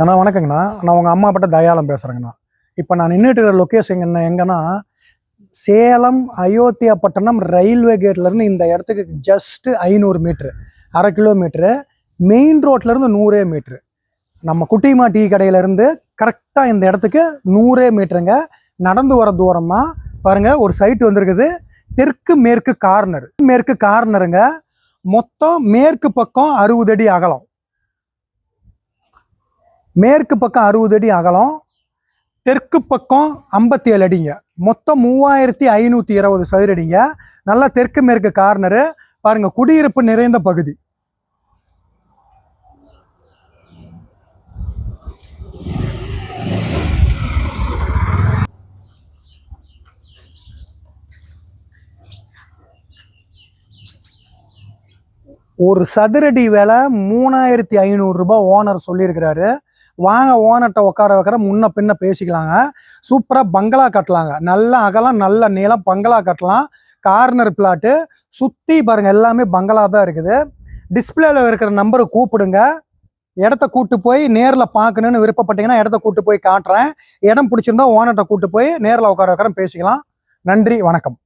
அண்ணா வணக்கங்கண்ணா. நான் உங்கள் அம்மா பட்ட தயாளம் பேசுகிறேங்கண்ணா. இப்போ நான் நின்றுட்டு இருக்கிற லொக்கேஷன் எங்கன்னா சேலம் அயோத்தியாப்பட்டினம் ரயில்வே கேட்லேருந்து இந்த இடத்துக்கு ஜஸ்ட்டு 500 மீட்ரு, 1/2 கிலோமீட்ரு. மெயின் ரோட்லேருந்து 100 மீட்ரு. நம்ம குட்டிமா டீ கடையிலேருந்து கரெக்டாக இந்த இடத்துக்கு 100 மீட்டருங்க. நடந்து வர தூரமாக பாருங்கள், ஒரு சைட்டு வந்திருக்குது. தெற்கு மேற்கு கார்னருங்க. மொத்தம் மேற்கு பக்கம் 60 அடி அகலம், மேற்கு பக்கம் 60 அடி அகலம், தெற்கு பக்கம் 57 அடிங்க. மொத்தம் 3520 சதுரடிங்க. நல்லா தெற்கு மேற்கு கார்னரு பாருங்க, குடியிருப்பு நிறைந்த பகுதி. ஒரு சதுரடி விலை 3500 ரூபாய் ஓனர் சொல்லியிருக்கிறாரு. வாங்க, ஓனர்கிட்ட உட்கார வைக்கிற, முன்ன பின்ன பேசிக்கலாங்க. சூப்பராக பங்களா கட்டலாங்க. நல்ல அகலம், நல்ல நீளம் பங்களா கட்டலாம். கார்னர் பிளாட்டு சுற்றி பாருங்கள், எல்லாமே பங்களா தான் இருக்குது. டிஸ்பிளேல இருக்கிற நம்பரை கூப்பிடுங்க. இடத்த கூட்டு போய் நேரில் பார்க்கணுன்னு விருப்பப்பட்டீங்கன்னா இடத்த கூட்டு போய் காட்டுறேன். இடம் பிடிச்சிருந்தா ஓனர்கிட்ட கூட்டு போய் நேரில் உட்கார வைக்கிறேன், பேசிக்கலாம். நன்றி, வணக்கம்.